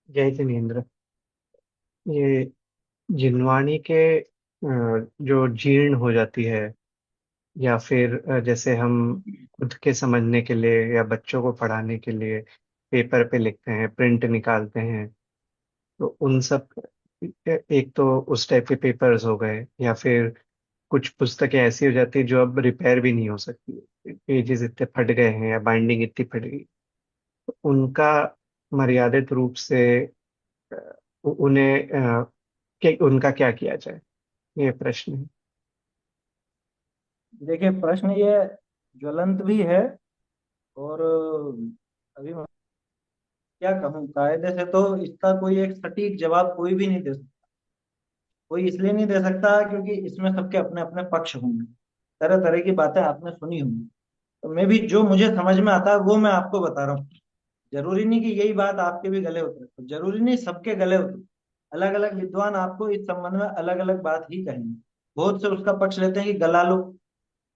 जय जिनेन्द्र। ये जिनवाणी के जो जीर्ण हो जाती है, या फिर जैसे हम खुद के समझने के लिए या बच्चों को पढ़ाने के लिए पेपर पे लिखते हैं, प्रिंट निकालते हैं, तो उन सब, एक तो उस टाइप के पेपर्स हो गए, या फिर कुछ पुस्तकें ऐसी हो जाती है जो अब रिपेयर भी नहीं हो सकती, पेजेस इतने फट गए हैं या बाइंडिंग इतनी फट गई, तो उनका मर्यादित रूप से अ, उन्हें उनका क्या किया जाए, ये प्रश्न है। देखिए, प्रश्न ये ज्वलंत भी है। और अभी मैं क्या कहूँ, कायदे से तो इसका कोई एक सटीक जवाब कोई भी नहीं दे सकता। कोई इसलिए नहीं दे सकता क्योंकि इसमें सबके अपने अपने पक्ष होंगे। तरह तरह की बातें आपने सुनी होंगी। तो मैं भी जो मुझे समझ में आता है वो मैं आपको बता रहा हूँ। जरूरी नहीं कि यही बात आपके भी गले उतरे, तो जरूरी नहीं सबके गले उतरे। अलग अलग विद्वान आपको इस संबंध में अलग अलग बात ही कहेंगे। बहुत से उसका पक्ष लेते हैं कि गला लो,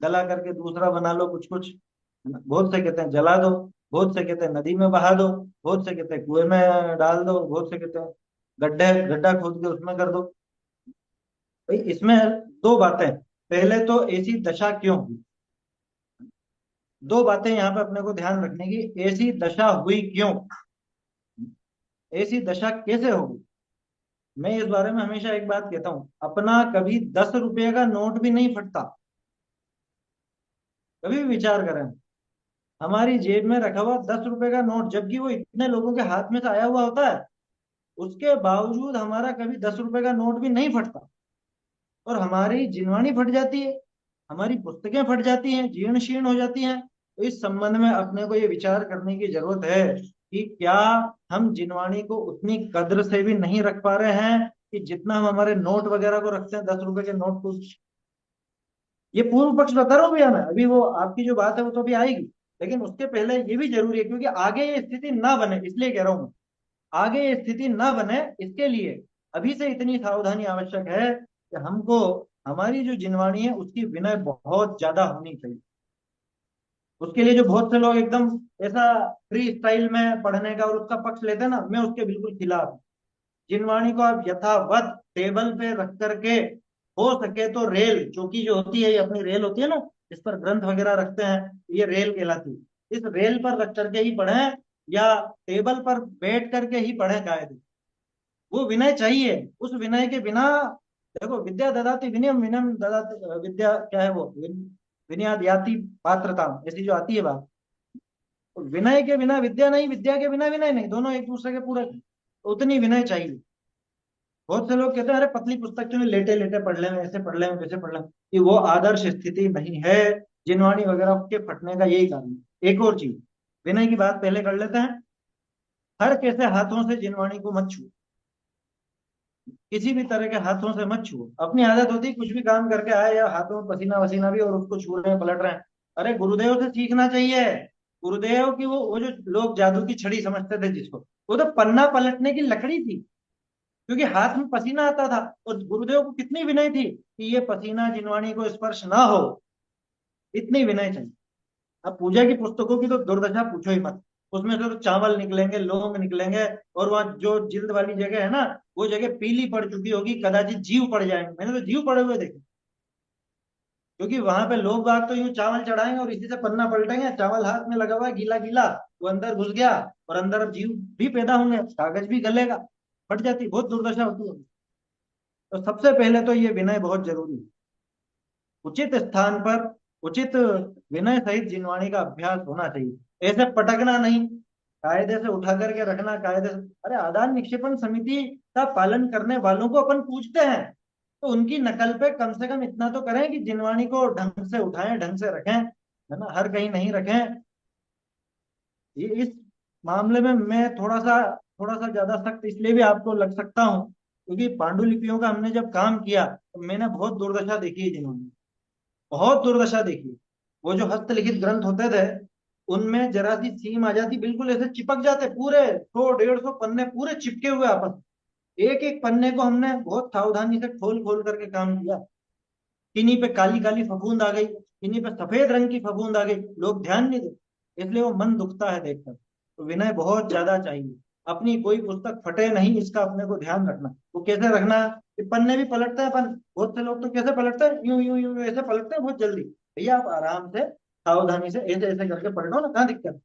गला करके दूसरा बना लो कुछ कुछ, है ना? बहुत से कहते हैं जला दो, बहुत से कहते हैं नदी में बहा दो, बहुत से कहते हैं कुएं में डाल दो, बहुत से कहते हैं गड्ढे गड्ढा खोद के उसमें कर दो। भाई इसमें दो बातें। पहले तो ऐसी दशा क्यों हुई, दो बातें यहाँ पे अपने को ध्यान रखने की। ऐसी दशा हुई क्यों, ऐसी दशा कैसे होगी। मैं इस बारे में हमेशा एक बात कहता हूँ, अपना कभी 10 रुपये का नोट भी नहीं फटता। कभी भी विचार करें, हमारी जेब में रखा हुआ 10 रुपए का नोट, जबकि वो इतने लोगों के हाथ में से आया हुआ होता है, उसके बावजूद हमारा कभी 10 रुपए का नोट भी नहीं फटता। और हमारी जिनवानी फट जाती है, हमारी पुस्तकें फट जाती हैं, जीर्ण शीर्ण हो जाती हैं। तो इस संबंध में अपने को ये विचार करने की जरूरत है कि क्या हम जिनवानी को उतनी कद्र से भी नहीं रख पा रहे हैं कि जितना हम हमारे नोट वगैरह को रखते हैं, 10 रुपए के नोट को। ये पूर्व पक्ष बता रहा हूँ भैया मैं, अभी वो आपकी जो बात है वो तो अभी आएगी। लेकिन उसके पहले ये भी जरूरी है, क्योंकि आगे ये स्थिति ना बने, इसलिए कह रहा हूं मैं। आगे ये स्थिति ना बने, इसके लिए अभी से इतनी सावधानी आवश्यक है कि हमको हमारी जो जिनवाणी है उसकी विनय बहुत ज्यादा होनी चाहिए। उसके लिए जो बहुत से लोग एकदम ऐसा फ्री स्टाइल में पढ़ने का और उसका पक्ष लेते हैं ना, मैं उसके बिल्कुल खिलाफ हूं। जिनवाणी को आप यथावत टेबल पे रख करके, हो सके तो रेल, चौकी जो होती है, ये अपनी रेल होती है ना, इस पर ग्रंथ वगैरह रखते हैं, ये रेल कहलाती है। इस रेल पर रख करके ही पढ़ें, या टेबल पर बैठ करके ही पढ़ें कायदे। वो विनय चाहिए। उस विनय के बिना, देखो, विद्या ददाति विनयम, विनयम ददाति विद्या, क्या है वो, विनया याति पात्रता, ऐसी जो आती है बात। तो विनय के बिना विद्या नहीं, विद्या के बिना विनय नहीं, दोनों एक दूसरे के पूरक हैं। तो उतनी विनय चाहिए। बहुत से लोग कहते हैं अरे पतली पुस्तक क्यों, लेटे लेटे पढ़ ले, ऐसे पढ़ ले, वैसे पढ़ ले। कि वो आदर्श स्थिति नहीं है। जिनवाणी वगैरह के फटने का यही कारण है। एक और चीज, विनय की बात पहले कर लेते हैं। हर कैसे हाथों से जिनवाणी को मत छुओ, किसी भी तरह के हाथों से मत छुओ। अपनी आदत होती है कुछ भी काम करके आए या हाथों में पसीना वसीना भी और उसको छू रहे हैं, पलट रहे हैं। अरे गुरुदेव से सीखना चाहिए। गुरुदेव की वो जो लोग जादू की छड़ी समझते थे जिसको, वो तो पन्ना पलटने की लकड़ी थी, क्योंकि हाथ में पसीना आता था। और गुरुदेव को कितनी विनय थी कि ये पसीना जिनवाणी को स्पर्श ना हो, इतनी विनय चाहिए। अब पूजा की पुस्तकों की तो दुर्दशा पूछो ही मत। उसमें से तो चावल निकलेंगे, लौंग निकलेंगे, और वहाँ जो जिल्द वाली जगह है ना, वो जगह पीली पड़ चुकी होगी, कदाचित जीव पड़ जाएंगे। मैंने तो जीव पड़े हुए देखे। क्योंकि वहां पे लोग बाग तो यूं चावल चढ़ाएंगे और इसी से पन्ना पलटेंगे, चावल हाथ में लगा हुआ है गीला गीला, वो अंदर घुस गया, और अंदर अब जीव भी पैदा होंगे, कागज भी गलेगा, फट जाती, बहुत दुर्दशा होती है। तो सबसे पहले तो ये विनय बहुत जरूरी है। उचित स्थान पर उचित विनय सहित जिनवाणी का अभ्यास होना चाहिए। ऐसे पटकना नहीं, कायदे से उठा करके रखना, कायदे से। अरे आदान निक्षेपण समिति का पालन करने वालों को अपन पूछते हैं, तो उनकी नकल पे कम से कम इतना तो करें कि जिनवाणी को ढंग से उठाएं, ढंग से रखें, है ना, हर कहीं नहीं रखें। ये इस मामले में मैं थोड़ा सा ज्यादा सख्त इसलिए भी आपको लग सकता हूँ, क्योंकि पांडुलिपियों का हमने जब काम किया तो मैंने बहुत दुर्दशा देखी है जिन्होंने, बहुत दुर्दशा देखी। वो जो हस्तलिखित ग्रंथ होते थे, उनमें जरा सी सीम आ जाती, बिल्कुल ऐसे चिपक जाते, पूरे 100 150 पन्ने पूरे चिपके हुए आपस में। एक एक पन्ने को हमने बहुत सावधानी से खोल खोल करके काम किया। किन्हीं पे काली काली फफूंद आ गई, किन्हीं पे सफेद रंग की फफूंद आ गई, लोग ध्यान नहीं देते, इसलिए वो मन दुखता है देखकर। तो विनय बहुत ज्यादा चाहिए। अपनी कोई पुस्तक फटे नहीं, इसका अपने को ध्यान रखना। वो कैसे रखना, कि पन्ने भी पलटते हैं अपन, बहुत से लोग तो कैसे पलटते हैं, यूं यूं यूं ऐसे पलटते हैं बहुत जल्दी। भैया आप आराम से सावधानी से ऐसे ऐसे करके पलटो ना, कहाँ दिक्कत है?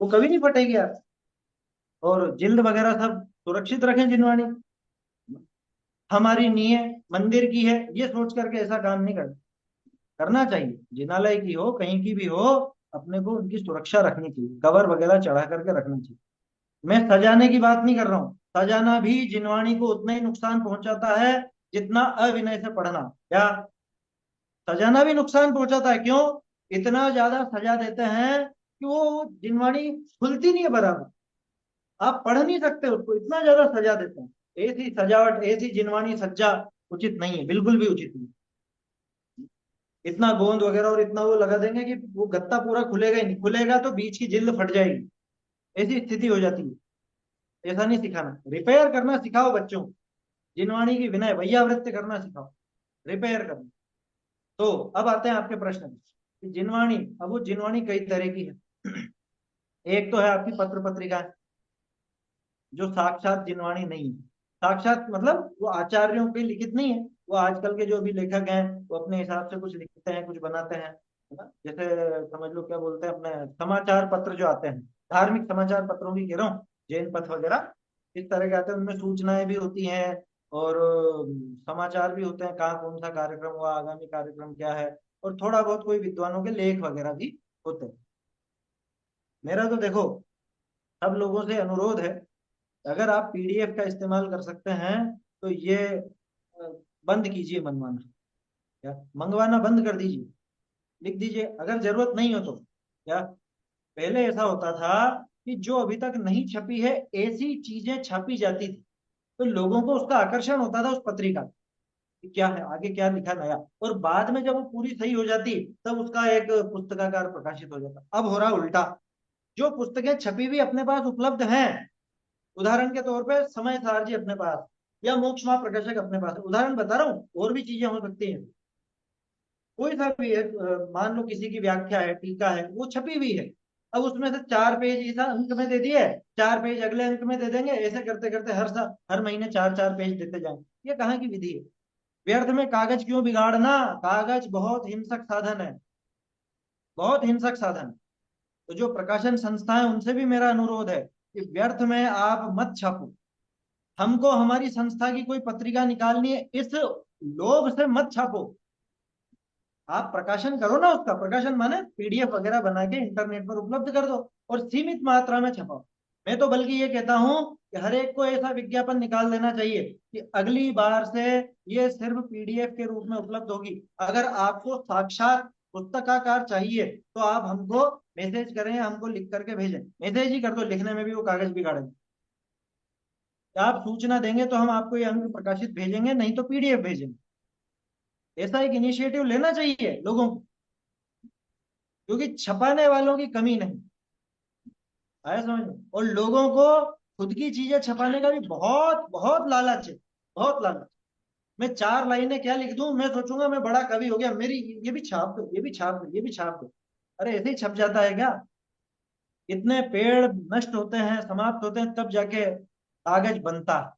वो कभी नहीं फटेगी यार। और जिल्द वगैरह सब सुरक्षित रखें जिनवानी। हमारी नीयत मंदिर की है ये सोच करके ऐसा काम नहीं करना चाहिए। जिनालय की हो कहीं की भी हो, अपने को उनकी सुरक्षा रखनी चाहिए, कवर वगैरह चढ़ा करके रखना चाहिए। मैं सजाने की बात नहीं कर रहा हूँ, सजाना भी जिनवाणी को उतना ही नुकसान पहुंचाता है जितना अविनय से पढ़ना। क्या, सजाना भी नुकसान पहुंचाता है, क्यों? इतना ज्यादा सजा देते हैं कि वो जिनवाणी खुलती नहीं है बराबर, आप पढ़ नहीं सकते उसको, इतना ज्यादा सजा देते हैं। ऐसी सजावट, ऐसी जिनवानी सज्जा उचित नहीं है, बिल्कुल भी उचित नहीं। इतना गोंद वगैरह और इतना वो लगा देंगे कि वो गत्ता पूरा खुलेगा ही नहीं, खुलेगा तो बीच की जिल्द फट जाएगी, ऐसी स्थिति हो जाती है। ऐसा नहीं सिखाना, रिपेयर करना सिखाओ बच्चों को। जिनवाणी की विनय वैयावृत्ति करना सिखाओ, रिपेयर करना। तो अब आते हैं आपके प्रश्न में कि जिनवाणी, अब वो जिनवाणी कई तरह की है। एक तो है आपकी पत्र पत्रिका, जो साक्षात जिनवाणी नहीं है। साक्षात मतलब वो आचार्यों पे लिखित नहीं है, वो आजकल के जो भी लेखक हैं वो अपने हिसाब से कुछ लिखते हैं, कुछ बनाते हैं, है ना? जैसे समझ लो क्या बोलते हैं, अपने समाचार पत्र जो आते हैं, धार्मिक समाचार पत्रों की कह रहा हूँ, जैन पथ वगैरह, इस तरह के आते हैं। उनमें सूचनाएं भी होती हैं और समाचार भी होते हैं, कहाँ कौन सा कार्यक्रम हुआ, आगामी कार्यक्रम क्या है, और थोड़ा बहुत कोई विद्वानों के लेख वगैरह भी होते हैं। मेरा तो देखो सब लोगों से अनुरोध है, अगर आप पीडीएफ का इस्तेमाल कर सकते हैं तो ये बंद कीजिए मनवाना, या मंगवाना बंद कर दीजिए, लिख दीजिए अगर जरूरत नहीं हो तो। क्या, पहले ऐसा होता था कि जो अभी तक नहीं छपी है ऐसी चीजें छापी जाती थी, तो लोगों को उसका आकर्षण होता था उस पत्रिका का, कि क्या है आगे क्या लिखा नया, और बाद में जब वो पूरी सही हो जाती तब उसका एक पुस्तकाकार प्रकाशित हो जाता। अब हो रहा उल्टा, जो पुस्तकें छपी हुई अपने पास उपलब्ध हैं, उदाहरण के तौर पे समय सारजी अपने पास, या मोक्ष प्रकाशक अपने पास है, उदाहरण बता रहा हूँ, और भी चीजें हो सकती हैं, कोई सा भी है, मान लो किसी की व्याख्या है, टीका है, वो छपी हुई है, अब उसमें से 4 पेज इस अंक में दे दिए, 4 पेज अगले अंक में दे देंगे, ऐसे करते करते हर महीने 4 4 पेज देते जाएंगे। ये कहाँ की विधि है? व्यर्थ में कागज क्यों बिगाड़ना, कागज बहुत हिंसक साधन है, बहुत हिंसक साधन। तो जो प्रकाशन संस्थाएं उनसे भी मेरा अनुरोध है कि व्यर्थ में आप मत छापो। हमको हमारी संस्था की कोई पत्रिका निकालनी है, इस लोभ से मत छापो। आप प्रकाशन करो ना, उसका प्रकाशन माने पीडीएफ वगैरह बना के इंटरनेट पर उपलब्ध कर दो और सीमित मात्रा में छपाओ। मैं तो बल्कि ये कहता हूं कि हर एक को ऐसा विज्ञापन निकाल देना चाहिए कि अगली बार से ये सिर्फ पीडीएफ के रूप में उपलब्ध होगी। अगर आपको साक्षात पुस्तकाकार चाहिए तो आप हमको मैसेज करें, हमको लिख करके भेजें, मैसेज ही कर दो, लिखने में भी वो कागज बिगाड़ेंगे। आप सूचना देंगे तो हम आपको ये अंक प्रकाशित भेजेंगे, नहीं तो पीडीएफ भेजेंगे। ऐसा एक इनिशिएटिव लेना चाहिए लोगों को, क्योंकि छपाने वालों की कमी नहीं। आया समझ में? और लोगों को खुद की चीजें छपाने का भी बहुत बहुत लालच है, बहुत लालच। मैं 4 लाइनें क्या लिख दूं, मैं सोचूंगा मैं बड़ा कवि हो गया, मेरी ये भी छाप दो, ये भी छाप दो, ये भी छाप दो। अरे ऐसे ही छप जाता है क्या? इतने पेड़ नष्ट होते हैं, समाप्त होते हैं, तब जाके कागज बनता है।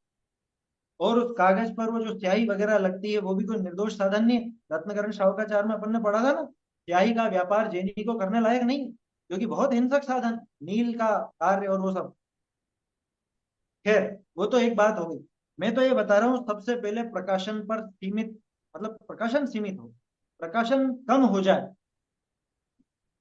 और उस कागज पर वो जो स्याही वगैरह लगती है वो भी कोई निर्दोष साधन नहीं है। रत्नकरण शाहुकाचार में अपन ने पढ़ा था ना, स्याही का व्यापार जैनी को करने लायक नहीं, क्योंकि बहुत हिंसक साधन, नील का कार्य और वो सब। खैर, वो तो एक बात हो गई। मैं तो ये बता रहा हूँ सबसे पहले प्रकाशन पर सीमित, मतलब प्रकाशन सीमित हो, प्रकाशन कम हो जाए।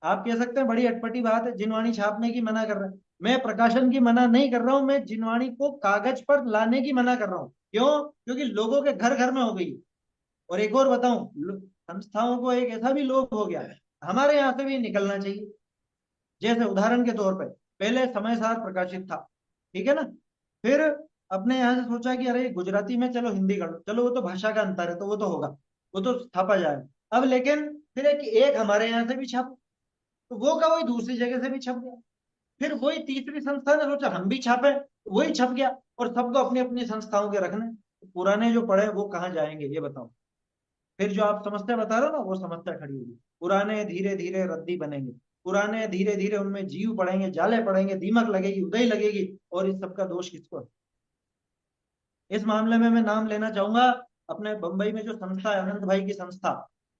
आप कह सकते हैं बड़ी अटपटी बात है, जिनवाणी छापने की मना कर रहे हैं। मैं प्रकाशन की मना नहीं कर रहा हूं, मैं जिनवाणी को कागज पर लाने की मना कर रहा हूं। क्यों? क्योंकि लोगों के घर घर में हो गई। और एक और बताऊं, संस्थाओं को एक ऐसा भी लोभ हो गया है, हमारे यहाँ से भी निकलना चाहिए। जैसे उदाहरण के तौर पे पहले समय सार प्रकाशित था, ठीक है ना, फिर अपने यहाँ से सोचा कि अरे गुजराती में चलो हिंदी कर लो, चलो वो तो भाषा का अंतर है तो वो तो होगा, वो तो छापा जाएगा। अब लेकिन फिर एक हमारे यहाँ से भी छापो, तो वो का वही दूसरी जगह से भी छप गया। फिर वही तीसरी संस्था ने सोचा हम भी छापे, वही छप गया। और सबको अपनी अपनी संस्थाओं के रखने, पुराने जो पढ़े वो कहाँ जाएंगे ये बताओ? फिर जो आप समस्या बता रहे हो ना, वो समस्या खड़ी होगी, पुराने धीरे धीरे रद्दी बनेंगे। पुराने, धीरे धीरे उनमें जीव पड़ेंगे, जाले पड़ेंगे, दीमक लगेगी, उदय लगेगी, और इस सबका दोष किसको है? इस मामले में मैं नाम लेना चाहूंगा अपने बंबई में जो संस्था है, अनंत भाई की संस्था।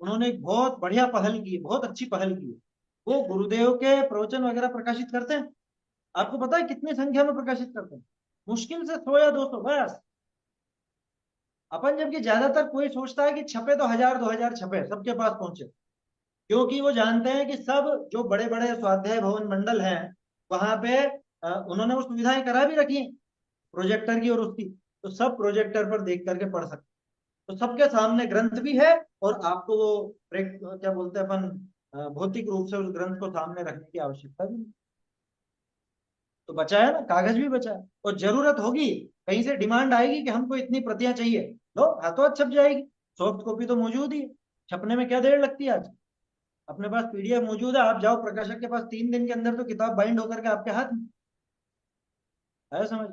उन्होंने एक बहुत बढ़िया पहल की, बहुत अच्छी पहल की। वो गुरुदेव के प्रवचन वगैरह प्रकाशित करते हैं। आपको पता है कितनी संख्या में प्रकाशित करते हैं? मुश्किल से 100 या 200 बस। अपन जबकि ज्यादातर कोई सोचता है कि छपे तो 1000 2000 छपे, सबके पास पहुंचे। क्योंकि वो जानते हैं कि सब जो बड़े बड़े स्वाध्याय भवन मंडल हैं, वहां पे उन्होंने वो सुविधाएं करा भी रखी हैं, प्रोजेक्टर की और उसकी। तो सब प्रोजेक्टर पर देख करके पढ़ सकते। तो सबके सामने ग्रंथ भी है, और आपको वो क्या बोलते हैं अपन, भौतिक रूप से उस ग्रंथ को सामने रखने की आवश्यकता भी नहीं। तो बचा है ना, कागज भी बचा है। और जरूरत होगी, कहीं से डिमांड आएगी कि हमको इतनी प्रतियां चाहिए, लो हाथों हाथ छप जाएगी। सॉफ्ट कॉपी तो मौजूद ही है। छपने में क्या देर लगती है आज? अपने पास पीडीएफ मौजूद है, आप जाओ प्रकाशक के पास, 3 दिन के अंदर तो किताब बाइंड होकर के आपके हाथ में है, समझ।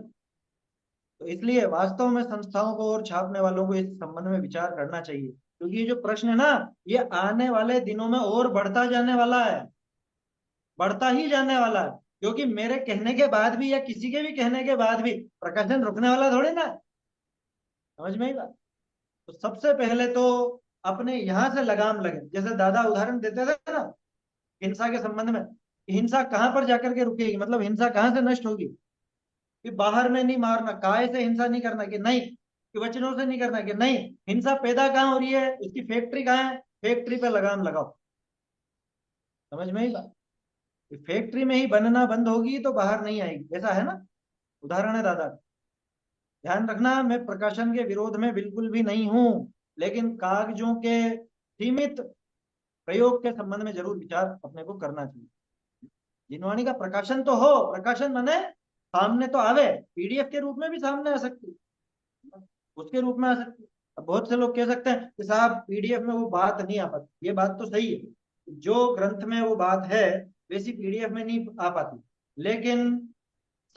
तो इसलिए वास्तव में संस्थाओं को और छापने वालों को इस संबंध में विचार करना चाहिए, क्योंकि ये जो प्रश्न है ना, ये आने वाले दिनों में और बढ़ता जाने वाला है, बढ़ता ही जाने वाला है। क्योंकि मेरे कहने के बाद भी, या किसी के भी कहने के बाद भी, प्रकाशन रुकने वाला थोड़ी ना है। समझ में आई बात? तो सबसे पहले तो अपने यहां से लगाम लगे। जैसे दादा उदाहरण देते थे ना हिंसा के संबंध में, हिंसा कहां पर जाकर के रुकेगी, मतलब हिंसा कहां से नष्ट होगी? कि बाहर में नहीं मारना, काय से हिंसा नहीं करना कि नहीं, कि वचनों से नहीं करना कि नहीं। हिंसा पैदा कहाँ हो रही है, उसकी फैक्ट्री कहाँ है, फैक्ट्री पे लगाम लगाओ। समझ में ही बात? फैक्ट्री में ही बनना बंद होगी तो बाहर नहीं आएगी, ऐसा है ना। उदाहरण है दादा। ध्यान रखना, मैं प्रकाशन के विरोध में बिल्कुल भी नहीं हूं, लेकिन कागजों के सीमित प्रयोग के संबंध में जरूर विचार अपने को करना चाहिए। जिनवाणी का प्रकाशन तो हो, प्रकाशन माने सामने तो आवे, पीडीएफ के रूप में भी सामने आ सकती है, उसके रूप में आ सकती है। अब बहुत से लोग कह सकते हैं कि साहब पीडीएफ में वो बात नहीं आ पाती, ये बात तो सही है, जो ग्रंथ में वो बात है वैसी पीडीएफ में नहीं आ पाती। लेकिन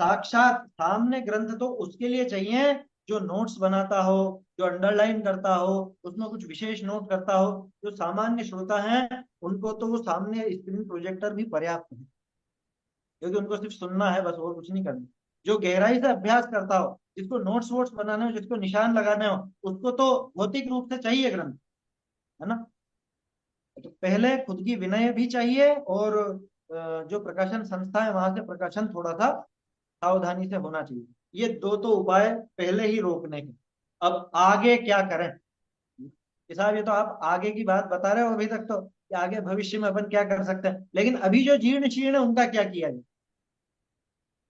साक्षात सामने ग्रंथ तो उसके लिए चाहिए जो नोट्स बनाता हो, जो अंडरलाइन करता हो, उसमें कुछ विशेष नोट करता हो। जो सामान्य श्रोता हैं उनको तो वो सामने स्क्रीन प्रोजेक्टर भी पर्याप्त है, क्योंकि उनको सिर्फ सुनना है बस, और कुछ नहीं करना। जो गहराई से अभ्यास करता हो, जिसको नोट्स वोट्स बनाने हो, जिसको निशान लगाने हो, उसको तो भौतिक रूप से चाहिए ग्रंथ, है ना। तो पहले खुद की विनय भी चाहिए, और जो प्रकाशन संस्था है वहां से प्रकाशन थोड़ा सा सावधानी से होना चाहिए। ये दो तो उपाय पहले ही रोकने के। अब आगे क्या करें कि साहब, ये तो आप आगे की बात बता रहे हो अभी तक, तो कि आगे भविष्य में अपन क्या कर सकते हैं, लेकिन अभी जो जीर्ण शीर्ण है उनका क्या किया जाए?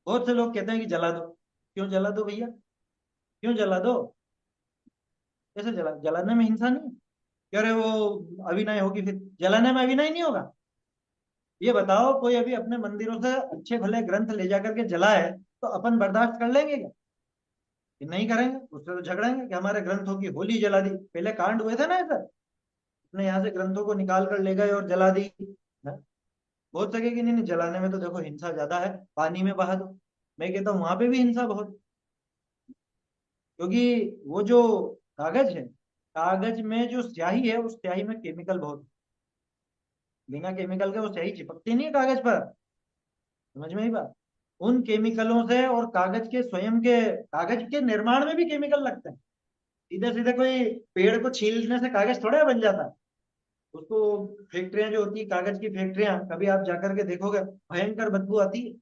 बहुत से लोग कहते हैं कि जला दो। क्यों जला दो भैया? क्यों जला दो? कैसे जलाने में हिंसा नहीं है? कह रहे वो अभिनय होगी, फिर जलाने में अभिनय नहीं होगा? ये बताओ, कोई अभी अपने मंदिरों से अच्छे भले ग्रंथ ले जाकर के जलाए तो अपन बर्दाश्त कर लेंगे क्या? कि नहीं करेंगे, उससे तो झगड़ेंगे कि हमारे ग्रंथों की होली जला दी। पहले कांड हुए थे ना ऐसा, अपने यहाँ से ग्रंथों को निकाल कर ले गए और जला दी। है? बहुत सके कि नहीं नहीं, जलाने में तो देखो हिंसा ज्यादा है, पानी में बहा दो। मैं कहता हूँ वहां पे भी हिंसा बहुत, क्योंकि वो जो कागज है, कागज में जो स्याही है उस स्याही में केमिकल बहुत है। बिना केमिकल के वो स्याही चिपकती नहीं है कागज पर। समझ में ही बात? उन केमिकलों से, और कागज के स्वयं के, कागज के निर्माण में भी केमिकल लगते हैं। सीधे सीधे कोई पेड़ को छीलने से कागज थोड़ा बन जाता है। उसको फैक्ट्रियां जो होती है, कागज की फैक्ट्रियां, कभी आप जाकर के देखोगे, भयंकर बदबू आती है।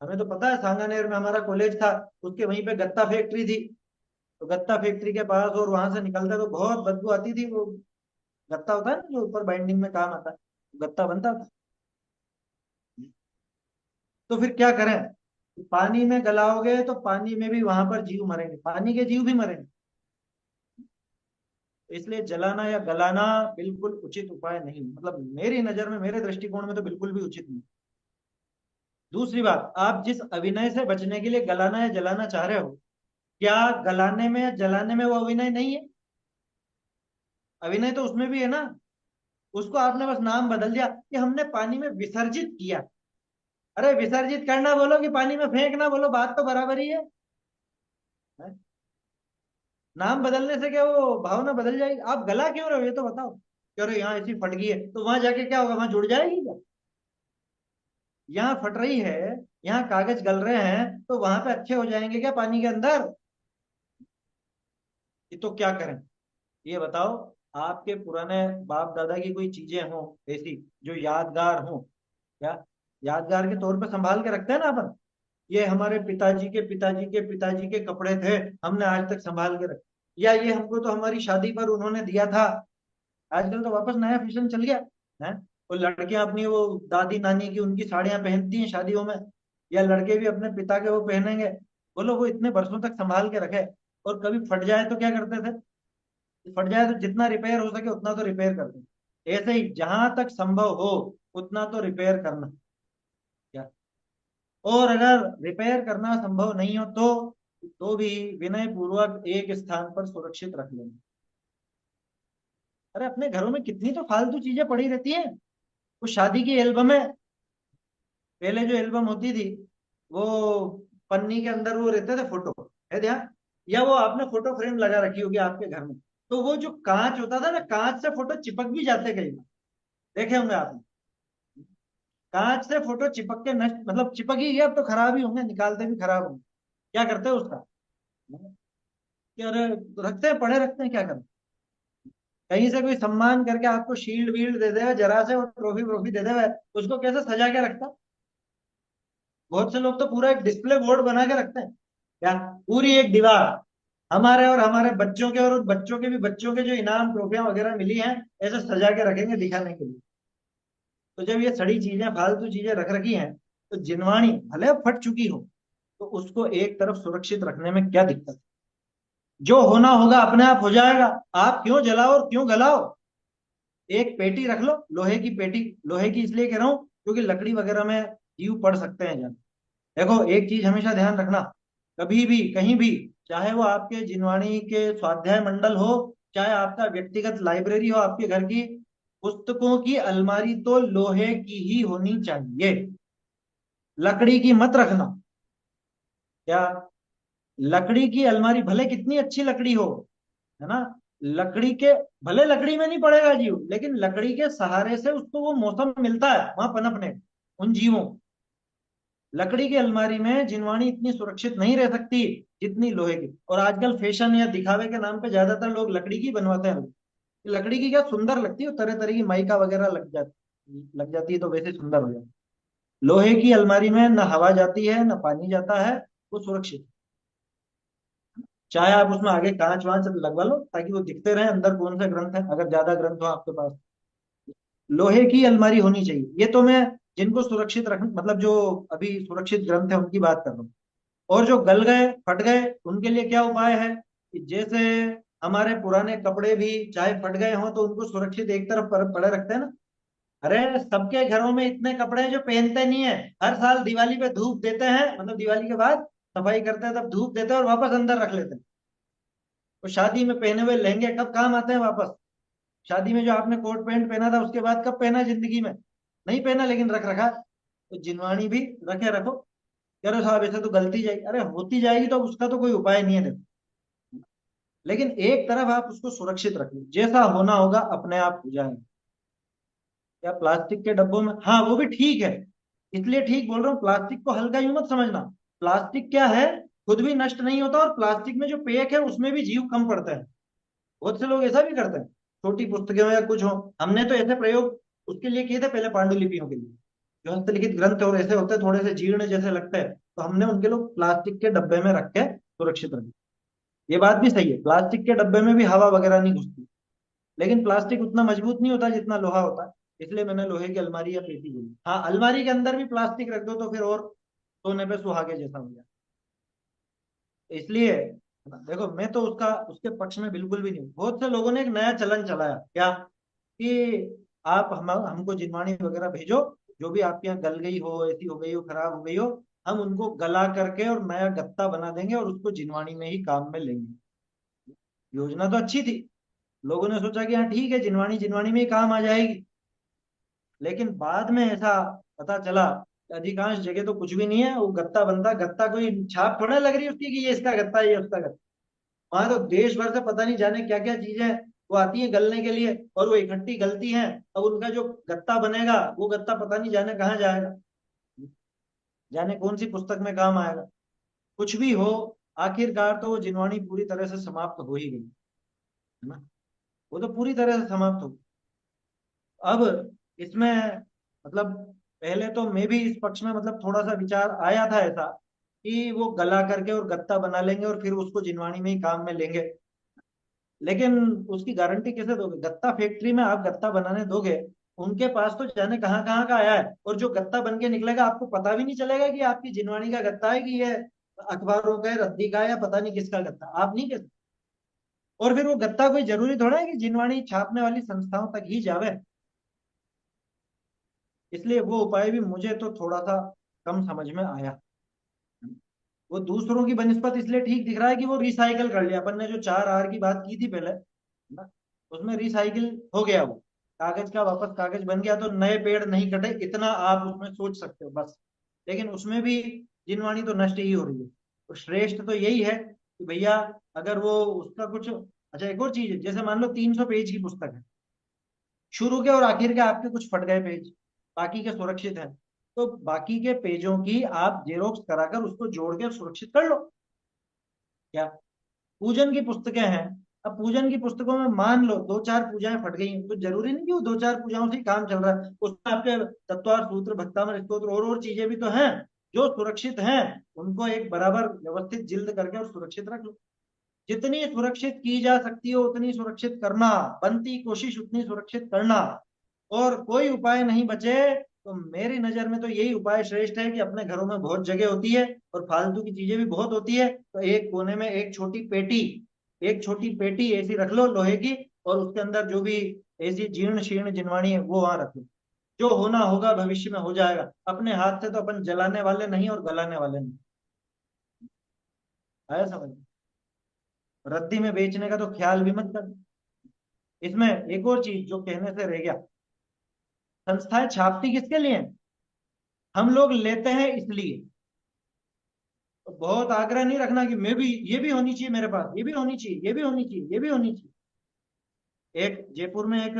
हमें तो पता है, सांगानेर में हमारा कॉलेज था, उसके वहीं पे गत्ता फैक्ट्री थी। तो गत्ता फैक्ट्री के पास और वहां से निकलता तो बहुत बदबू आती थी। वो गत्ता होता है ना जो ऊपर बाइंडिंग में काम आता है, गत्ता बनता था। तो फिर क्या करें? पानी में गलाओगे तो पानी में भी वहां पर जीव मरेंगे, पानी के जीव भी मरेंगे। तो इसलिए जलाना या गलाना बिल्कुल उचित उपाय नहीं, मतलब मेरी नजर में, मेरे दृष्टिकोण में तो बिल्कुल भी उचित नहीं। दूसरी बात, आप जिस अभिनय से बचने के लिए गलाना या जलाना चाह रहे हो, क्या गलाने में या जलाने में वो अभिनय नहीं है? अभिनय तो उसमें भी है ना। उसको आपने बस नाम बदल दिया कि हमने पानी में विसर्जित किया। अरे विसर्जित करना बोलो कि पानी में फेंकना बोलो, बात तो बराबर ही है। हैं? नाम बदलने से क्या वो भावना बदल जाएगी? आप गला क्यों रहे हो ये तो बताओ। कह रहे यहाँ ऐसी फट गई है, तो वहां जाके क्या होगा, वहां जुड़ जाएगी क्या? यहाँ फट रही है, यहाँ कागज गल रहे हैं, तो वहां पे अच्छे हो जाएंगे क्या पानी के अंदर? ये तो क्या करें? ये बताओ। आपके पुराने बाप दादा की कोई चीजें हो ऐसी जो यादगार हो, क्या यादगार के तौर पे संभाल के रखते हैं ना अपन। ये हमारे पिताजी के पिताजी के पिताजी के कपड़े थे, हमने आज तक संभाल के रखे। या ये हमको तो हमारी शादी पर उन्होंने दिया था। आजकल तो वापस नया फैशन चल गया है। वो लड़कियां अपनी वो दादी नानी की उनकी साड़ियां पहनती हैं शादियों में, या लड़के भी अपने पिता के वो पहनेंगे। बोलो वो इतने बरसों तक संभाल के रखे, और कभी फट जाए तो क्या करते थे? फट जाए तो जितना रिपेयर हो सके उतना तो रिपेयर कर दो। ऐसे ही जहां तक संभव हो उतना तो रिपेयर करना। क्या? और अगर रिपेयर करना संभव नहीं हो तो भी विनय पूर्वक एक स्थान पर सुरक्षित रख लेना। अरे अपने घरों में कितनी तो फालतू चीजें पड़ी रहती हैं। वो शादी की एल्बम है, पहले जो एल्बम होती थी, वो पन्नी के अंदर वो रहते थे फोटो, है ध्यान? या वो आपने फोटो फ्रेम लगा रखी होगी आपके घर में, तो वो जो कांच होता था ना, कांच से फोटो चिपक भी जाते कई बार, देखे होंगे आपने। कांच से फोटो चिपक के नष्ट, मतलब चिपक ही गया, अब तो खराब ही होंगे, निकालते भी खराब होंगे। क्या करते हैं उसका? कि अरे रखते हैं, पड़े रखते हैं, क्या करते हैं? कहीं से कोई सम्मान करके आपको शील्ड वील्ड दे दे, जरा से वो ट्रॉफी व्रॉफी दे दे, उसको कैसे सजा के रखता। बहुत से लोग तो पूरा एक डिस्प्ले बोर्ड बना के रखते हैं, क्या पूरी एक दीवार हमारे और हमारे बच्चों के और उन बच्चों के भी बच्चों के जो इनाम ट्रॉफियां वगैरह मिली हैं, ऐसे सजा के रखेंगे दिखाने के लिए। तो जब ये सड़ी चीजें फालतू चीजें रख रखी हैं, तो जिनवाणी भले अब फट चुकी हो, तो उसको एक तरफ सुरक्षित रखने में क्या दिक्कत है? जो होना होगा अपने आप हो जाएगा। आप क्यों जलाओ और क्यों गलाओ? एक पेटी रख लो, लोहे की पेटी। लोहे की इसलिए कह रहा हूं क्योंकि लकड़ी वगैरह में जीव पड़ सकते हैं जन। देखो एक चीज हमेशा ध्यान रखना, कभी भी कहीं भी, चाहे वो आपके जिनवाणी के स्वाध्याय मंडल हो, चाहे आपका व्यक्तिगत लाइब्रेरी हो आपके घर की, पुस्तकों की अलमारी तो लोहे की ही होनी चाहिए। लकड़ी की मत रखना। क्या? लकड़ी की अलमारी भले कितनी अच्छी लकड़ी हो, है ना, लकड़ी के, भले लकड़ी में नहीं पड़ेगा जीव, लेकिन लकड़ी के सहारे से उसको वो मौसम मिलता है वहां पनपने, उन जीवों। लकड़ी की अलमारी में जिनवाणी इतनी सुरक्षित नहीं रह सकती जितनी लोहे की। और आजकल फैशन या दिखावे के नाम पे ज्यादातर लोग लकड़ी की बनवाते हैं। लकड़ी की क्या सुंदर लगती है, तरह तरह की माइका वगैरह लग जाती है तो वैसे सुंदर हो जाती है। लोहे की अलमारी में न हवा जाती है न पानी जाता है, वो सुरक्षित। चाहे आप उसमें आगे कांच वांच लगवा लो ताकि वो दिखते रहे अंदर कौन सा ग्रंथ है, अगर ज्यादा ग्रंथ हो आपके पास। लोहे की अलमारी होनी चाहिए। ये तो मैं जिनको सुरक्षित रख, मतलब जो अभी सुरक्षित ग्रंथ है उनकी बात कर रहा हूँ। और जो गल गए फट गए उनके लिए क्या उपाय है? कि जैसे हमारे पुराने कपड़े भी चाहे फट गए हों तो उनको सुरक्षित एक तरफ पड़े रखते हैं ना। अरे सबके घरों में इतने कपड़े हैं जो पहनते नहीं है। हर साल दिवाली पे धूप देते हैं, मतलब दिवाली के बाद सफाई करते हैं तब धूप देते हैं और वापस अंदर रख लेते हैं। तो शादी में पहने हुए लहंगे कब काम आते हैं वापस? शादी में जो आपने कोट पैंट पहना था उसके बाद कब पहना जिंदगी में? नहीं पहना, लेकिन रख रखा। तो जिनवाणी भी रखे रखो। कह रहे साहब ऐसे तो गलती जाएगी, अरे होती जाएगी तो अब उसका तो कोई उपाय नहीं है देखो। लेकिन एक तरफ आप उसको सुरक्षित रखिए, जैसा होना होगा अपने आप हो जाएगा। या प्लास्टिक के डब्बों में, हाँ वो भी ठीक है। इसलिए ठीक बोल रहा हूँ, प्लास्टिक को हल्का यूं मत समझना। प्लास्टिक क्या है, खुद भी नष्ट नहीं होता, और प्लास्टिक में जो पैक है उसमें भी जीव कम पड़ता है। बहुत से लोग ऐसा भी करते हैं, छोटी पुस्तकें हो या कुछ हो। हमने तो ऐसे प्रयोग उसके लिए किए थे पहले, पांडुलिपियों के लिए। जो हस्तलिखित ग्रंथ और ऐसे होते हैं थोड़े से जीर्ण जैसे लगते हैं, तो हमने उनके लोग प्लास्टिक के डब्बे में रख के सुरक्षित रखे। ये बात भी सही है, प्लास्टिक के डब्बे में भी हवा वगैरह नहीं घुसती। लेकिन प्लास्टिक उतना मजबूत नहीं होता जितना लोहा होता है। इसलिए मैंने लोहे की अलमारी या पेटी बोली। हाँ अलमारी के अंदर भी प्लास्टिक रख दो तो फिर और सोने पे सुहागे जैसा हो जाए। इसलिए देखो मैं तो उसका उसके पक्ष में बिल्कुल भी नहीं हूँ। बहुत से लोगों ने एक नया चलन चलाया, क्या कि आप हमको जिनवाणी वगैरह भेजो, जो भी आपके यहाँ गल गई हो, ऐसी हो गई हो, खराब हो गई हो, हम उनको गला करके और नया गत्ता बना देंगे और उसको जिनवाणी में ही काम में लेंगे। योजना तो अच्छी थी। लोगों ने सोचा कि हाँ ठीक है, जिनवाणी जिनवाणी में ही काम आ जाएगी। लेकिन बाद में ऐसा पता चला कि अधिकांश जगह तो कुछ भी नहीं है। वो गत्ता बनता, गत्ता कोई छाप थोड़ा लग रही है उसकी कि ये इसका गत्ता है ये उसका गत्ता। वहां तो देश भर से पता नहीं जाने क्या क्या चीजें वो आती है गलने के लिए, और वो इकट्ठी गलती हैं। अब उनका जो गत्ता बनेगा वो गत्ता पता नहीं जाने कहाँ जाएगा। जाने कौन सी पुस्तक में काम आएगा। कुछ भी हो, आखिरकार तो वो जिनवाणी पूरी तरह से समाप्त हो ही गई, है ना। वो तो पूरी तरह से समाप्त हो। अब इसमें मतलब पहले तो मैं भी इस पक्ष में मतलब थोड़ा सा विचार आया था ऐसा कि वो गला करके और गत्ता बना लेंगे और फिर उसको जिनवाणी में ही काम में लेंगे। लेकिन उसकी गारंटी कैसे दोगे? गत्ता फैक्ट्री में आप गत्ता बनाने दोगे, उनके पास तो जाने कहाँ कहाँ का आया है, और जो गत्ता बन के निकलेगा आपको पता भी नहीं चलेगा कि आपकी जिनवाणी का गत्ता है कि ये अखबारों का है, रद्दी का है, या पता नहीं किसका गत्ता, आप नहीं कह सकते। और फिर वो गत्ता कोई जरूरी थोड़ा है कि जिनवाणी छापने वाली संस्थाओं तक ही जावे। इसलिए वो उपाय भी मुझे तो थोड़ा सा कम समझ में आया। वो दूसरों की बनिस्पत इसलिए ठीक दिख रहा है कि वो रिसाइकल कर लिया, अपन ने जो 4 R की बात की थी पहले ना, उसमें रिसाइकिल हो गया। वो कागज का वापस कागज बन गया, तो नए पेड़ नहीं कटे, इतना आप उसमें सोच सकते हो बस। लेकिन उसमें भी जिनवाणी तो नष्ट ही हो रही है। तो श्रेष्ठ तो यही है कि भैया, अगर वो उसका कुछ, अच्छा एक और चीज है, जैसे मान लो 300 पेज की पुस्तक है, शुरू के और आखिर के आपके कुछ फट गए पेज, बाकी के सुरक्षित हैं, तो बाकी के पेजों की आप जेरोक्स कराकर उसको जोड़ के सुरक्षित कर लो। क्या? पूजन की पुस्तकें हैं, अब पूजन की पुस्तकों में मान लो 2-4 पूजाएं फट गई हैं, तो जरूरी नहीं कि वो 2-4 पूजाओं से ही काम चल रहा है, उसमें आपके तत्वार सूत्र, भक्तामर स्तोत्र और चीजें भी तो हैं जो सुरक्षित हैं। उनको एक बराबर व्यवस्थित जिल्द करके और सुरक्षित रख लो। जितनी सुरक्षित की जा सकती हो उतनी सुरक्षित करना, बनती कोशिश उतनी सुरक्षित करना। और कोई उपाय नहीं बचे तो मेरी नजर में तो यही उपाय श्रेष्ठ है कि अपने घरों में बहुत जगह होती है और फालतू की चीजें भी बहुत होती है, तो एक कोने में एक छोटी पेटी ऐसी रख लो लोहे की, और उसके अंदर जो भी ऐसी जीर्ण शीर्ण जिनवाणी है वो वहां रख लो। जो होना होगा भविष्य में हो जाएगा, अपने हाथ से तो अपन जलाने वाले नहीं और गलाने वाले नहीं। आया समझ? रद्दी में बेचने का तो ख्याल भी मत कर। इसमें एक और चीज जो कहने से रह गया, संस्थाएं छापती किसके लिए हैं? हम लोग लेते हैं इसलिए। तो बहुत आग्रह नहीं रखना कि मैं भी, ये भी होनी चाहिए मेरे पास, ये भी होनी चाहिए, ये भी होनी चाहिए, ये भी होनी चाहिए। एक जयपुर में एक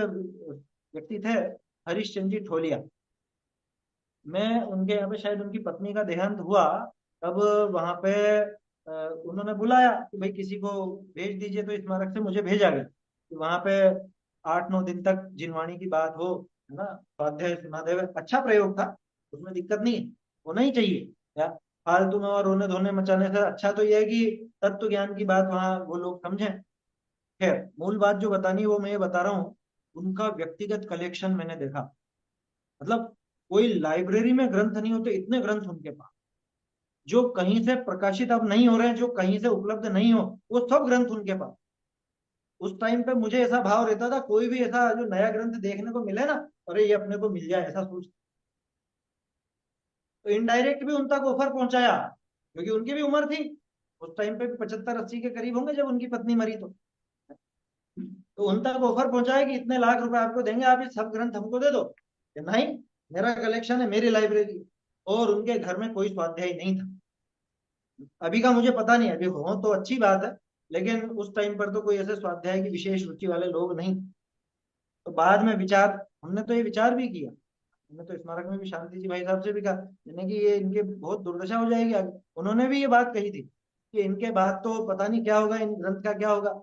व्यक्ति थे, हरीश चंद्र जी ठोलिया। मैं उनके यहाँ पे, शायद उनकी पत्नी का देहांत हुआ, तब वहां पे उन्होंने बुलाया कि भाई किसी को भेज दीजिए, तो स्मारक से मुझे भेजा गया कि वहां पे 8-9 दिन तक जिनवाणी की बात हो, है ना, स्वाध्याय सुनाते हुए। अच्छा प्रयोग था, उसमें दिक्कत नहीं है, होना ही चाहिए। या फालतू में और रोने धोने मचाने से अच्छा तो यह है कि तत्व ज्ञान की बात वहां वो लोग समझें। खैर, मूल बात जो बतानी है वो मैं ये बता रहा हूँ। उनका व्यक्तिगत कलेक्शन मैंने देखा, मतलब कोई लाइब्रेरी में ग्रंथ नहीं होते, इतने ग्रंथ उनके पास, जो कहीं से प्रकाशित अब नहीं हो रहे हैं, जो कहीं से उपलब्ध नहीं हो, वो सब ग्रंथ उनके पास। उस टाइम पे मुझे ऐसा भाव रहता था, कोई भी ऐसा जो नया ग्रंथ देखने को मिले ना, अरे ये अपने को मिल जाए, ऐसा सोच। तो इनडायरेक्ट भी उन तक ऑफर पहुंचाया, क्योंकि उनकी भी उम्र थी उस टाइम पे, 75-80 के करीब होंगे जब उनकी पत्नी मरी। तो उन तक ऑफर पहुंचाया कि इतने लाख रुपए आपको देंगे, आप ये सब ग्रंथ हमको दे दो। कि नहीं, मेरा कलेक्शन है, मेरी लाइब्रेरी है। और उनके घर में कोई स्वाध्याय नहीं था। अभी का मुझे पता नहीं, अभी हो तो अच्छी बात है, लेकिन उस टाइम पर तो कोई ऐसे स्वाध्याय की विशेष रुचि वाले लोग नहीं। तो बाद में विचार, हमने तो ये विचार भी किया, हमने तो स्मारक में भी शांति जी भाई साहब से भी कहा, यानी कि ये इनके बहुत दुर्दशा हो जाएगी आगे। उन्होंने भी ये बात कही थी कि इनके बाद तो पता नहीं क्या होगा, इन ग्रंथ का क्या होगा।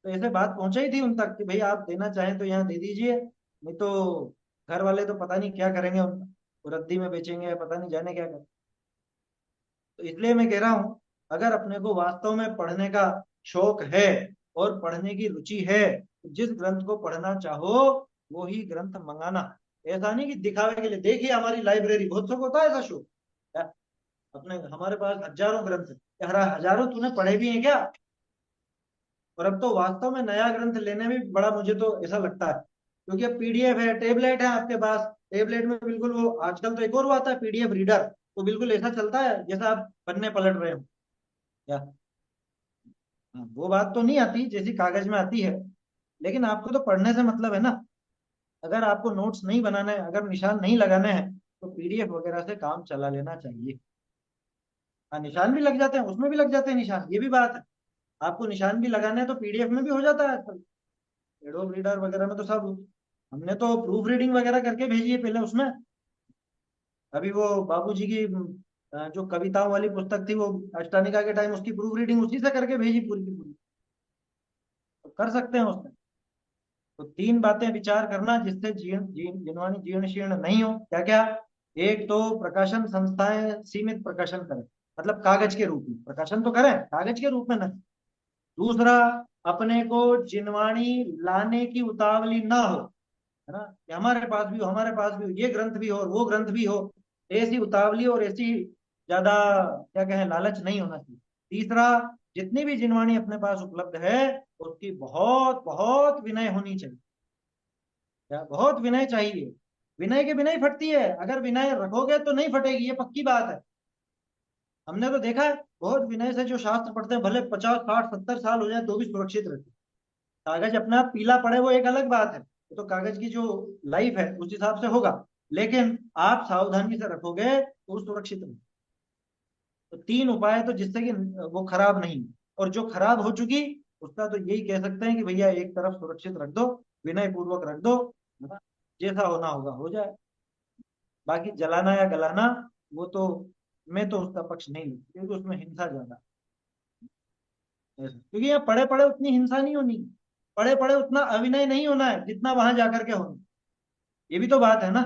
तो ऐसे बात पहुंचाई थी उन तक कि भाई आप देना चाहें तो यहाँ दे दीजिए, नहीं तो घर वाले तो पता नहीं क्या करेंगे उनका, वो रद्दी में बेचेंगे या पता नहीं जाने क्या करें। तो इसलिए मैं कह रहा हूँ, अगर अपने को वास्तव में पढ़ने का शौक है और पढ़ने की रुचि है, तो जिस ग्रंथ को पढ़ना चाहो वो ही ग्रंथ मंगाना। ऐसा नहीं कि दिखावे के लिए, देखिए हमारी लाइब्रेरी, बहुत शौक होता है ऐसा शौक। क्या? अपने हमारे पास हजारों ग्रंथ है, यार हजारों तूने पढ़े भी हैं क्या? और अब तो वास्तव में नया ग्रंथ लेने में भी बड़ा मुझे तो ऐसा लगता है, क्योंकि अब पीडीएफ है, टेबलेट है आपके पास, टेबलेट में बिल्कुल वो आजकल तो एक और वो आता है पीडीएफ रीडर, वो बिल्कुल ऐसा चलता है जैसा आप पन्ने पलट रहे हो। क्या? हाँ, वो बात तो नहीं आती जैसी कागज में आती है, लेकिन आपको तो पढ़ने से मतलब है ना। अगर आपको नोट्स नहीं बनाने हैं, अगर निशान नहीं लगाने हैं, तो पीडीएफ वगैरह से काम चला लेना चाहिए। हाँ, निशान भी लग जाते हैं, उसमें भी लग जाते हैं निशान, ये भी बात है। आपको निशान भी लगाने हैं तो पीडीएफ में भी हो जाता है आजकल, एडोब रीडर वगैरह में तो सब। हमने तो प्रूफ रीडिंग वगैरह करके भेजी है पहले उसमें। अभी वो बाबूजी की जो कविताओं वाली पुस्तक थी वो अष्टानिका के टाइम उसकी प्रूफ रीडिंग उसी से करके भेजी पूरी की पूरी। तो कर सकते हैं उसमें। तो तीन बातें विचार करना जिससे जिनवानी जीर्ण शीर्ण नहीं हो। क्या क्या? एक तो प्रकाशन संस्थाएं सीमित प्रकाशन करें, मतलब कागज के रूप में प्रकाशन तो करें, कागज के रूप में नहीं। दूसरा, अपने को जिनवाणी लाने की उतावली ना हो, है ना, कि हमारे पास भी हो, हमारे पास भी हो, ये ग्रंथ भी हो और वो ग्रंथ भी हो। ऐसी उतावली और ऐसी ज्यादा क्या कहें लालच नहीं होना चाहिए। तीसरा, जितनी भी जिनवाणी अपने पास उपलब्ध है उसकी बहुत बहुत विनय होनी चाहिए। क्या? बहुत विनय चाहिए। विनय के बिना ही फटती है, अगर विनय रखोगे तो नहीं फटेगी, ये पक्की बात है। हमने तो देखा है बहुत विनय से जो शास्त्र पढ़ते हैं, भले 50 60 70 साल हो जाए तो भी सुरक्षित रहते हैं। कागज अपने आप पीला पड़े वो एक अलग बात है, वो तो कागज की जो लाइफ है उस हिसाब से होगा। लेकिन आप सावधानी से रखोगे तो वो सुरक्षित रहेगा। तो तीन उपाय तो जिससे कि वो खराब नहीं, और जो खराब हो चुकी उसका तो यही कह सकते हैं कि भैया एक तरफ सुरक्षित रख दो, विनय पूर्वक रख दो, है ना? जैसा होना होगा हो जाए। बाकी जलाना या गलाना, वो तो मैं तो उसका पक्ष नहीं लूँ, क्योंकि उसमें हिंसा ज्यादा है। क्योंकि यहाँ पढ़े पढ़े उतनी हिंसा नहीं होनी, पढ़े पढ़े उतना अभिनय नहीं होना है जितना वहां जाकर के होना। ये भी तो बात है ना।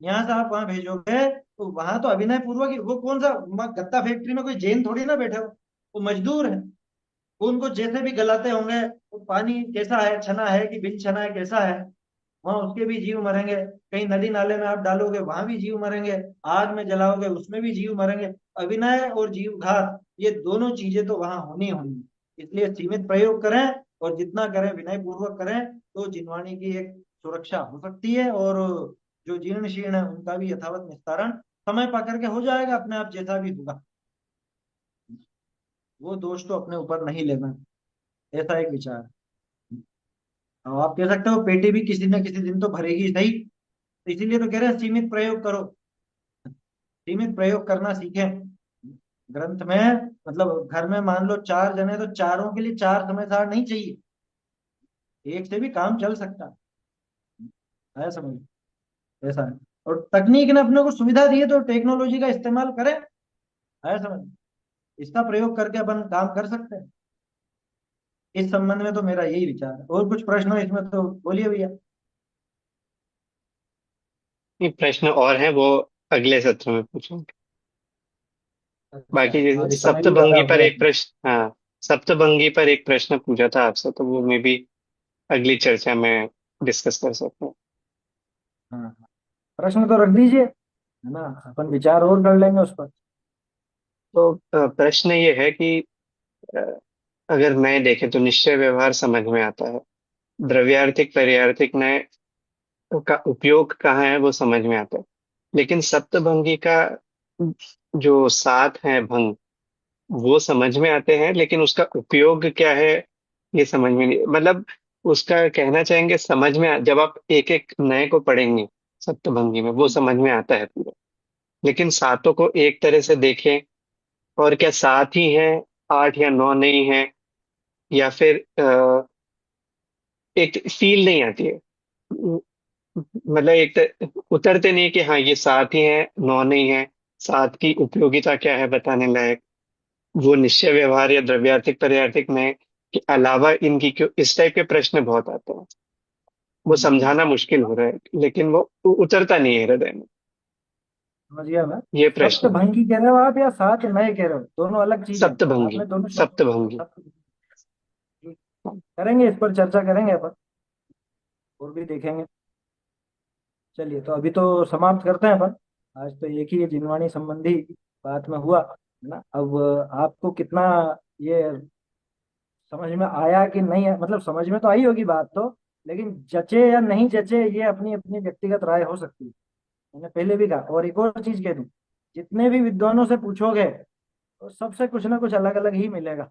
यहाँ से आप वहां भेजोगे तो वहां तो अभिनय पूर्वक ही, वो कौन सा गत्ता फैक्ट्री में कोई जैन थोड़ी ना बैठे हो, वो मजदूर है। वो उनको जैसे भी गलाते होंगे, वो पानी कैसा है, छना है कि बिन छना है, कैसा है, वहां उसके भी जीव मरेंगे। कहीं नदी नाले में आप डालोगे वहां भी जीव मरेंगे, आग में जलाओगे उसमें भी जीव मरेंगे। अभिनय और जीव घात ये दोनों चीजें तो वहां होनी होनी। इसलिए सीमित प्रयोग करें, और जितना करें विनय पूर्वक करें तो जिनवाणी की एक सुरक्षा हो सकती है, और जो जीर्ण शीर्ण है उनका भी यथावत निस्तारण समय पा करके हो जाएगा अपने आप, जैसा भी होगा। वो दोष तो अपने ऊपर नहीं लेना, ऐसा एक विचार है। और आप कह सकते हो पेटी भी किसी न किसी दिन तो भरेगी सही, तो इसीलिए तो कह रहे हैं सीमित प्रयोग करो, सीमित प्रयोग करना सीखें ग्रंथ में। मतलब घर में मान लो 4 जने, तो चारों के लिए चार समय सार नहीं चाहिए, एक से भी काम चल सकता है, समझ, ऐसा है। और तकनीक ने अपने को सुविधा दी है तो टेक्नोलॉजी का इस्तेमाल करें, है समझ, इसका प्रयोग करके अपन काम कर सकते हैं। इस संबंध में तो मेरा यही विचार है। और कुछ प्रश्न हो इसमें तो बोलिए भैया। ये प्रश्न और हैं, वो अगले सत्र में पूछेंगे। अच्छा, बाकी जैसे अभी समय भी ज्यादा सप्तभंगी हो पर गया। एक प्रश्न, हाँ, सप्तभंगी पर एक प्रश्न पूछा था आपसे, तो वो मैं भी अगली चर्चा में डिस्कस कर सकते हैं। हाँ हाँ। प्रश्न तो रख दीजिए, है ना, अपन विचार और कर लेंगे उस पर। तो प्रश्न ये है कि अ, अगर नए देखें तो निश्चय व्यवहार समझ में आता है, द्रव्यार्थिक पर्यार्थिक नय का उपयोग कहाँ है वो समझ में आता है, लेकिन सप्तभंगी का जो सात है भंग, वो समझ में आते हैं, लेकिन उसका उपयोग क्या है ये समझ में नहीं, मतलब उसका कहना चाहेंगे समझ में जब आप एक एक नए को पढ़ेंगे सप्तभंगी में वो समझ में आता है पूरा, लेकिन सातों को एक तरह से देखें, और क्या सात ही हैं, आठ या नौ नहीं है, या फिर एक फील नहीं आती है, मतलब उतरते नहीं कि हाँ ये सात ही है नौ नहीं है, सात की उपयोगिता क्या है बताने लायक, वो निश्चय व्यवहार या द्रव्यार्थिक पर्यार्थिक में के अलावा इनकी क्यों, इस टाइप के प्रश्न बहुत आते हैं। वो समझाना मुश्किल हो रहा है, लेकिन वो उतरता नहीं है हृदय में, समझ गया मैं। ये प्रश्न है। सप्तभंगी कह रहे हो आप या सात नए कह रहे हो? दोनों अलग चीज है, सप्तभंगी, आपने दोनों शब्द। सप्तभंगी। सप्त- करेंगे, इस पर चर्चा करेंगे अपन, और भी देखेंगे। चलिए, तो अभी तो समाप्त करते हैं अपन। आज तो एक ही जिनवाणी संबंधी बात में हुआ, है ना। अब आपको कितना ये समझ में आया कि नहीं है, मतलब समझ में तो आई होगी बात तो, लेकिन जचे या नहीं जचे ये अपनी अपनी व्यक्तिगत राय हो सकती है। मैंने पहले भी कहा, और एक और चीज कह दूं, जितने भी विद्वानों से पूछोगे तो सबसे कुछ ना कुछ अलग अलग ही मिलेगा।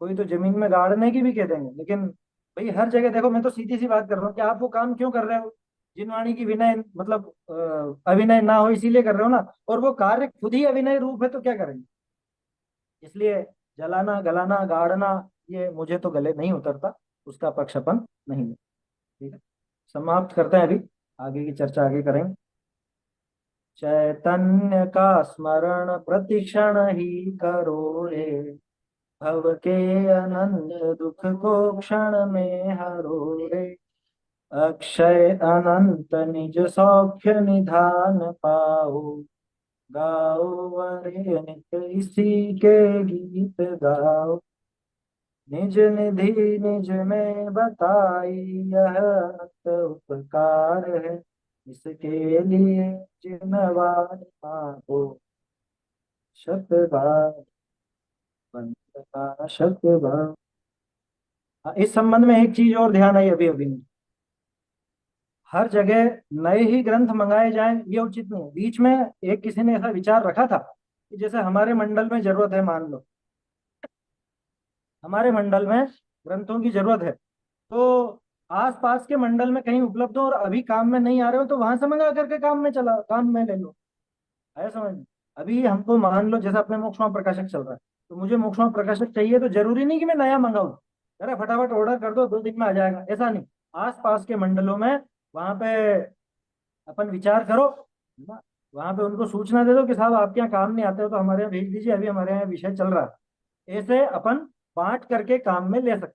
कोई तो जमीन में गाड़ने की भी कह देंगे, लेकिन भाई हर जगह देखो, मैं तो सीधी सी बात कर रहा हूँ कि आप वो काम क्यों कर रहे हो, जिनवाणी की विनय मतलब अभिनय ना हो इसीलिए कर रहे हो ना, और वो कार्य खुद ही अभिनय रूप है तो क्या करेंगे। इसलिए जलाना गलाना गाड़ना ये मुझे तो गले नहीं उतरता, उसका पक्षपन नहीं है। ठीक है, समाप्त करते हैं अभी, आगे की चर्चा आगे करेंगे। चैतन्य का स्मरण प्रतिक्षण ही करो रे, भव के अनंत दुख को क्षण में हरो रे। अक्षय अनंत निज सौख्य निधान पाओ, गाओ अरे नित इसी के गीत गाओ। निज निधि निज में बताई, यह अनंत उपकार है, इसके लिए जिनवान मांगो, शत बार वंदना शत बार। हाँ, इस संबंध में एक चीज और ध्यान आई अभी अभी। हर जगह नए ही ग्रंथ मंगाए जाएं ये उचित नहीं है। बीच में एक किसी ने ऐसा विचार रखा था कि जैसे हमारे मंडल में जरूरत है, मान लो हमारे मंडल में ग्रंथों की जरूरत है, तो आस पास के मंडल में कहीं उपलब्ध हो और अभी काम में नहीं आ रहे हो तो वहां से मंगा करके काम में ले लो। है समझ में? अभी हमको मान लो जैसा अपने मोक्षमा प्रकाशक चल रहा है, तो मुझे मोक्षमा प्रकाशक चाहिए तो जरूरी नहीं कि मैं नया मंगाऊं, अरे फटाफट ऑर्डर कर दो 2 दिन में आ जाएगा, ऐसा नहीं। आस पास के मंडलों में वहां पे अपन विचार करो ना, वहां पे उनको सूचना दे दो कि साहब आपके यहाँ काम नहीं आते हो तो हमारे यहाँ भेज दीजिए, अभी हमारे यहाँ विषय चल रहा है। ऐसे अपन बांट करके काम में ले सकते हैं।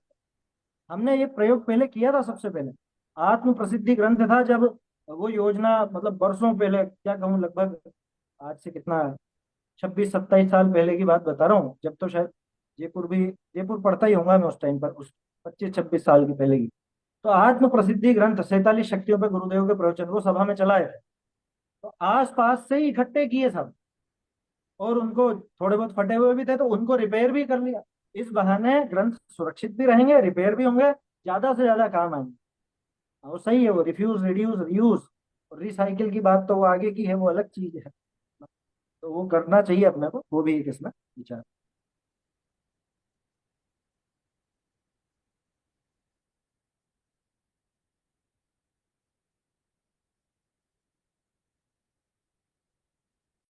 हमने ये प्रयोग पहले किया था, सबसे पहले आत्म प्रसिद्धि ग्रंथ था जब, वो योजना मतलब वर्षों पहले, क्या कहूँ लगभग आज से कितना 26-27 साल पहले की बात बता रहा हूँ, जब तो शायद जयपुर पढ़ता ही होगा मैं उस टाइम पर, उस 25-26 साल की पहले की। तो आत्म प्रसिद्धि ग्रंथ 47 शक्तियों पे गुरुदेव के प्रवचन वो सभा में चलाए थे। तो आस पास से ही इकट्ठे किए सब, और उनको थोड़े बहुत फटे हुए भी थे तो उनको रिपेयर भी कर लिया। इस बहाने ग्रंथ सुरक्षित भी रहेंगे, रिपेयर भी होंगे, ज्यादा से ज्यादा काम आएंगे। और सही है वो, रिफ्यूज रिड्यूस रीयूज और रिसाइकिल की बात तो वो आगे की है, वो अलग चीज है। तो वो करना चाहिए अपने को, वो भी एक इसमें विचार।